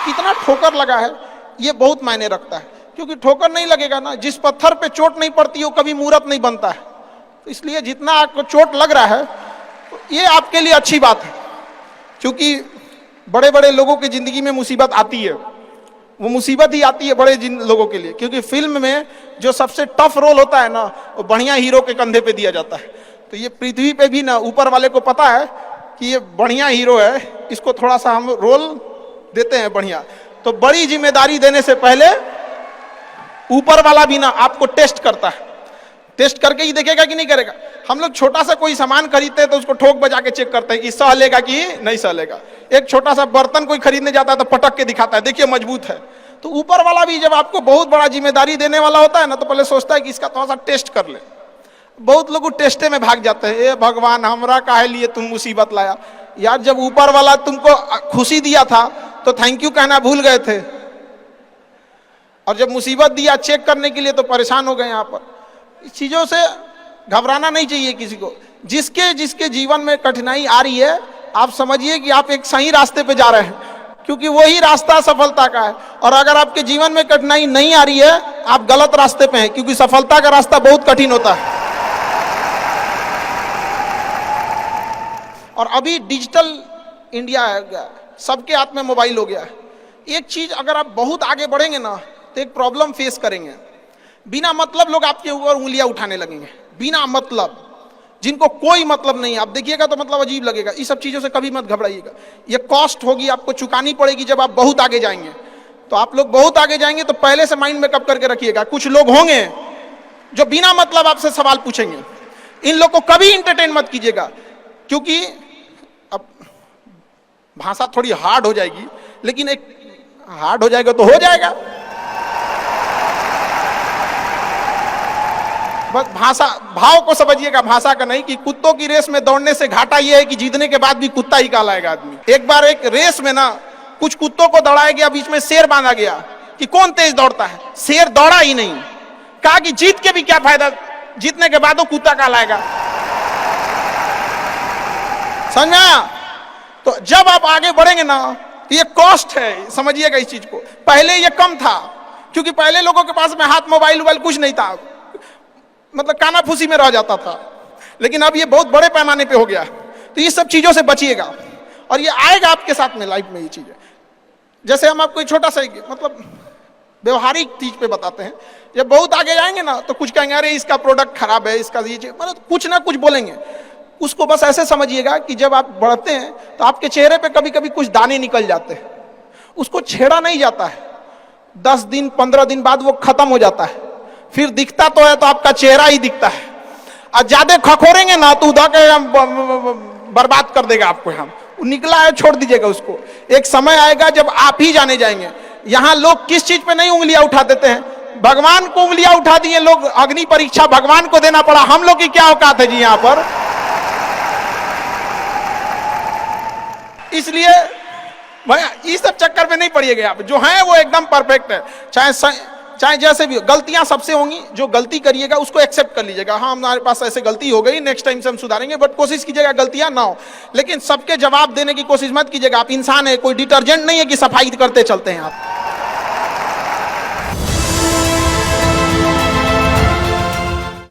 कितना ठोकर लगा है ये बहुत मायने रखता है, क्योंकि ठोकर नहीं लगेगा ना, जिस पत्थर पे चोट नहीं पड़ती वो कभी मूर्त नहीं बनता है। तो इसलिए जितना आपको चोट लग रहा है तो ये आपके लिए अच्छी बात है, क्योंकि बड़े बड़े लोगों की जिंदगी में मुसीबत आती है, वो मुसीबत ही आती है बड़े जिन लोगों के लिए, क्योंकि फिल्म में जो सबसे टफ रोल होता है ना वो बढ़िया हीरो के कंधे पे दिया जाता है। तो ये पृथ्वी पे भी ना ऊपर वाले को पता है कि ये बढ़िया हीरो है, इसको थोड़ा सा हम रोल देते हैं बढ़िया। तो बड़ी जिम्मेदारी देने से पहले ऊपर वाला भी ना आपको टेस्ट करता है, टेस्ट करके ही देखेगा कि नहीं करेगा। हम लोग छोटा सा कोई सामान खरीदते हैं तो उसको ठोक बजा के चेक करते हैं कि सह लेगा कि नहीं सह लेगा। एक छोटा सा बर्तन कोई खरीदने जाता है तो पटक के दिखाता है, देखिए मजबूत है। तो ऊपर वाला भी जब आपको बहुत बड़ा जिम्मेदारी देने वाला होता है ना तो पहले सोचता है कि इसका थोड़ा सा टेस्ट कर ले। बहुत लोग टेस्टे में भाग जाते हैं, ए भगवान हमरा काहे लिए तुम मुसीबत लाया। यार जब ऊपर वाला तुमको खुशी दिया था तो थैंक यू कहना भूल गए थे, और जब मुसीबत दिया चेक करने के लिए तो परेशान हो गए। यहाँ पर इस चीजों से घबराना नहीं चाहिए किसी को। जिसके जिसके जीवन में कठिनाई आ रही है आप समझिए कि आप एक सही रास्ते पे जा रहे हैं, क्योंकि वही रास्ता सफलता का है। और अगर आपके जीवन में कठिनाई नहीं आ रही है आप गलत रास्ते पे हैं, क्योंकि सफलता का रास्ता बहुत कठिन होता है। और अभी डिजिटल इंडिया है, सबके हाथ में मोबाइल हो गया है। एक चीज अगर आप बहुत आगे बढ़ेंगे ना तो एक प्रॉब्लम फेस करेंगे। बिना मतलब लोग आपके ऊपर उंगलियां उठाने लगेंगे, बिना मतलब, जिनको कोई मतलब नहीं। आप देखिएगा तो मतलब अजीब लगेगा। इस सब चीजों से कभी मत घबराइएगा। ये कॉस्ट होगी, आपको चुकानी पड़ेगी जब आप बहुत आगे जाएंगे। तो आप लोग बहुत आगे जाएंगे तो पहले से माइंड मेकअप करके रखिएगा। कुछ लोग होंगे जो बिना मतलब आपसे सवाल पूछेंगे, इन लोग को कभी इंटरटेन मत कीजिएगा, क्योंकि अब भाषा थोड़ी हार्ड हो जाएगी, लेकिन एक हार्ड हो जाएगा तो हो जाएगा। बस भाषा भाव को समझिएगा, भाषा का नहीं। कि कुत्तों की रेस में दौड़ने से घाटा यह है कि जीतने के बाद भी कुत्ता ही कहलाएगा आदमी। एक बार एक रेस में ना कुछ कुत्तों को दौड़ाया गया, बीच में शेर बांधा गया कि कौन तेज दौड़ता है। शेर दौड़ा ही नहीं, कहा कि जीत के भी क्या फायदा, जीतने के बाद वो कुत्ता कहलाएगा। समझा? तो जब आप आगे बढ़ेंगे ना तो ये कॉस्ट है, समझिएगा इस चीज को। पहले ये कम था, क्योंकि पहले लोगों के पास में हाथ मोबाइल वोबाइल कुछ नहीं था, मतलब कानाफूसी में रह जाता था। लेकिन अब ये बहुत बड़े पैमाने पे हो गया। तो ये सब चीजों से बचिएगा, और ये आएगा आपके साथ में लाइफ में ये चीजें। जैसे हम आपको छोटा सा मतलब व्यवहारिक चीज पे बताते हैं। जब बहुत आगे जाएंगे ना तो कुछ कहेंगे अरे इसका प्रोडक्ट खराब है, इसका ये मतलब कुछ ना कुछ बोलेंगे। उसको बस ऐसे समझिएगा कि जब आप बढ़ते हैं तो आपके चेहरे पे कभी कभी कुछ दाने निकल जाते हैं, उसको छेड़ा नहीं जाता है। 10 दिन 15 दिन बाद वो खत्म हो जाता है, फिर दिखता तो है तो आपका चेहरा ही दिखता है। और ज्यादा खखोरेंगे ना तो उधर के बर्बाद कर देगा आपको। हम निकला है छोड़ दीजिएगा उसको। एक समय आएगा जब आप ही जाने जाएंगे। यहाँ लोग किस चीज पे नहीं उंगलियां उठा देते हैं, भगवान को उंगलियां उठा दिए लोग। अग्नि परीक्षा भगवान को देना पड़ा, हम लोग की क्या औकात है जी यहाँ पर। इसलिए भैया इस सब चक्कर में नहीं पड़िएगा आप। जो है वो एकदम परफेक्ट है, चाहे जैसे भी हो। गलतियां सबसे होंगी, जो गलती करिएगा उसको एक्सेप्ट कर लीजिएगा। हाँ हमारे पास ऐसे गलती हो गई, नेक्स्ट टाइम से हम सुधारेंगे, बट कोशिश कीजिएगा गलतियां ना हो। लेकिन सबके जवाब देने की कोशिश मत कीजिएगा। आप इंसान है, कोई डिटर्जेंट नहीं है कि सफाई करते चलते हैं आप।